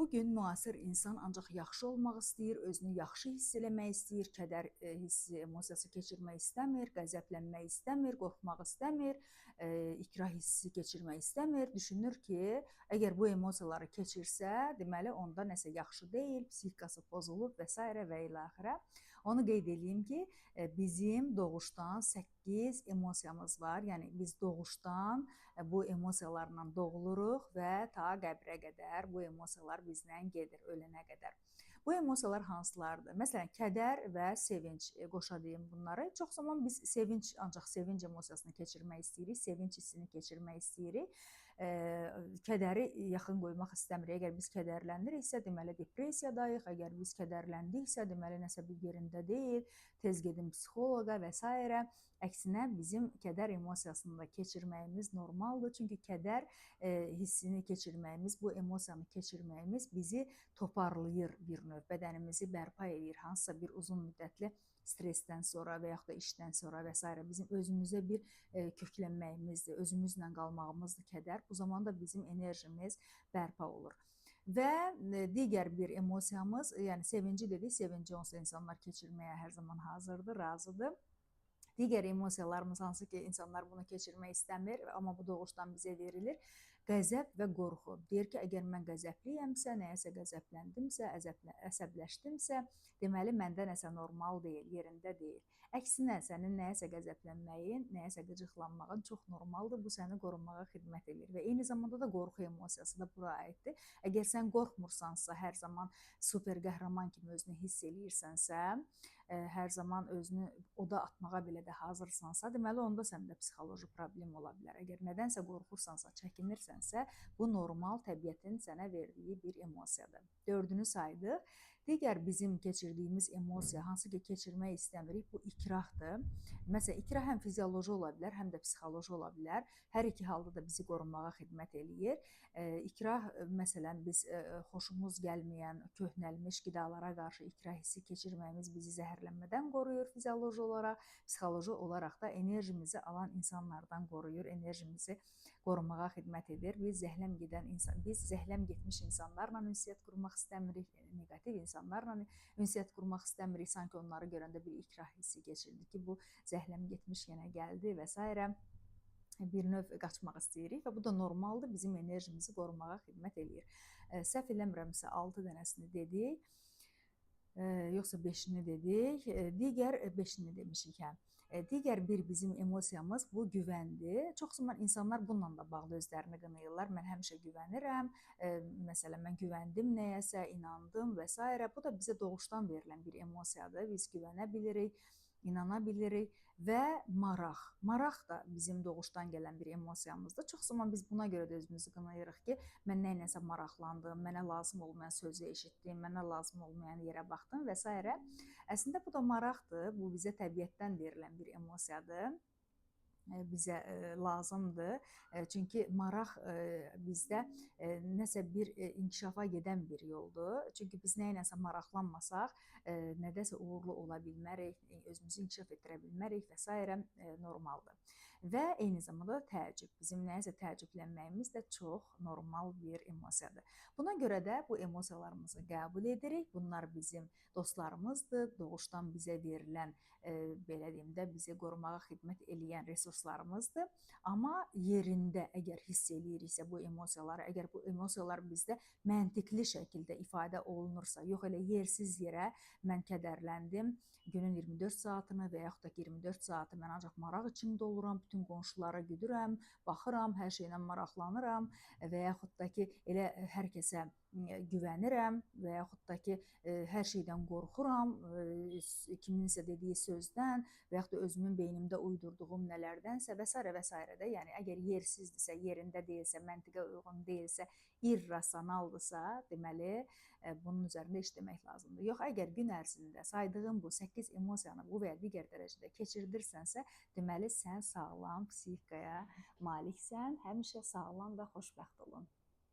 Bugün müasir insan ancaq yaxşı olmaq istəyir, özünü yaxşı hiss eləmək istəyir, kədər hissi, emosiyası keçirmək istəmir, qəzəblənmək istəmir, qorxmaq istəmir, ikrah hissi keçirmək istəmir. Düşünür ki, əgər bu emosiyaları keçirsə, deməli onda nəsə yaxşı deyil, psixikası pozulub və s. və ilə axıra. Onu qeyd edeyim ki, bizim doğuşdan 8 emosiyamız var. Yəni biz doğuşdan bu emosiyalarla doğuluruq və ta qəbrə qədər bu emosiyalar bizlə gedir ölənə qədər. Bu emosiyalar hansılardır? Məsələn, kədər və sevinc, qoşa deyim bunları. Çox zaman biz ancaq sevinc emosiyasını keçirmək istəyirik, sevinc hissini keçirmək istəyirik. Kədəri yaxın qoymaq istəmirik. Əgər biz kədərləniriksə, deməli depressiyadayıq. Əgər biz kədərləndiksə, deməli nəsə bir yerində deyil, tez gedin psixoloqa və s. Əksinə bizim kədər emosiyasını da keçirməyimiz normaldır. Çünki kədər hissini keçirməyimiz, bu emosiyanı keçirməyimiz bizi toparlayır bir növ, bədənimizi bərpa edir. Hansısa bir uzun müddətli stressdən sonra və yaxud da işdən sonra və s. bizim özümüzə bir köklənməyimizdir, özümüzlə qalmağımızdır kədər. Bu zaman da bizim enerjimiz bərpa olur. Və digər bir emosiyamız, yəni sevinci dedik, sevinci onsuz insanlar keçirməyə hər zaman hazırdır, razıdır. Digər emosiyalarımız hansı ki, insanlar bunu keçirmək istəmir, amma bu doğuşdan bizə verilir. Qəzəb və qorxu. Deyir ki, əgər mən qəzəbliyəmsə, nəyəsə qəzəbləndimsə, əsəbləşdimsə, deməli məndə nəsə normal deyil, yerində deyil. Əksinə, sənin nəyəsə qəzəblənməyin, nəyəsə qıcıqlanmağın çox normaldır. Bu səni qorumağa xidmət edir və eyni zamanda da qorxu emosiyası da bura aiddir. Əgər sən qorxmursansa, hər zaman super qəhrəman kimi özünü hiss eləyirsənsə, hər zaman özünü oda atmağa belə də hazırsansa, deməli onda səndə psixoloji problem ola bilər. Əgər nədənsə qorxursansa, çəkinirsənsə, bu normal təbiətin sənə verdiyi bir emosiyadır. 4-ünü saydıq. Digər bizim keçirdiyimiz emosiya, hansı ki keçirmək istəmirik, bu ikrahdır. Məsələn, ikrah həm fizioloji ola bilər, həm də psixoloji ola bilər. Hər iki halda da bizi qorumağa xidmət eləyir. İkrah, məsələn, biz xoşumuz gəlməyən, köhnəlmiş qidalara qarşı ikrah hissi keçirməyimiz bizi zəhərlənmədən qoruyur fizioloji olaraq. Psixoloji olaraq da enerjimizi alan insanlardan qoruyur, enerjimizi qorumağa xidmət edir. Biz zəhləm getmiş insanlarla ünsiyyət qurmaq istəmirik, negativ insanlarla ünsiyyət qurmaq istəmirik. Sanki onları görəndə bir ikrah hissi keçirdik ki, bu zəhləm getmiş yenə gəldi və s. bir növ qaçmaq istəyirik və bu da normaldır, bizim enerjimizi qorumağa xidmət eləyir. Səhv eləmirəmsə 6 dənəsini dedik. Yoxsa 5-ini dedik, digər 5-ini demişik, hə. Digər bir bizim emosiyamız bu güvəndir. Çox zaman insanlar bununla da bağlı özlərini qınayırlar. Mən həmişə güvənirəm, məsələn, mən güvəndim nəyəsə, inandım və s. Bu da bizə doğuşdan verilən bir emosiyadır. Biz güvənə bilirik, inana bilirik və maraq. Maraq da bizim doğuşdan gələn bir emosiyamızdır. Çox zaman biz buna görə də özümüzü qınayırıq ki, mən nəyinəsə maraqlandım, mənə lazım olmayan sözü eşitdim, mənə lazım olmayan yerə baxdım və s. Əslində bu da maraqdır, bu bizə təbiətdən verilən bir emosiyadır. Bizə lazımdır. Çünki maraq bizdə nəsə bir inkişafa gedən bir yoldur. Çünki biz nəyinəsə maraqlanmasaq, nədəsə uğurlu ola bilmərik, özümüzü inkişaf etdirə bilmərik və s. Normaldır. Və eyni zamanda təəccüb. Bizim nəyəsə təəccüblənməyimiz də çox normal bir emosiyadır. Buna görə də bu emosiyalarımızı qəbul edirik. Bunlar bizim dostlarımızdır. Doğuşdan bizə verilən, belə deyim də, bizi qorumağa xidmət eləyən resurslarımızdır. Amma yerində əgər hiss eləyiriksə bu emosiyaları, əgər bu emosiyalar bizdə məntiqli şəkildə ifadə olunursa, yox elə yersiz yerə mən kədərləndim, günün 24 saatını və yaxud da 24 saatı mən ancaq maraq içində oluram, bütün qonşulara güdürəm, baxıram, hər şeylə maraqlanıram və yaxud da ki, elə hər kəsə güvənirəm və yaxud da ki, hər şeydən qorxuram, kiminsə dediyi sözdən və yaxud da özümün beynimdə uydurduğum nələrdənsə və s. və s. də, yəni əgər yersizdirsə, yerində deyilsə, məntiqə uyğun deyilsə, irrasionaldırsa, deməli bunun üzərində işləmək lazımdır. Yox, əgər gün ərzində saydığım bu 8 emosiyanı bu və ya digər dərəcədə keçirdirsənsə, deməli sən sağlam psixikaya maliksən, həmişə sağlam və xoşbəxt olun.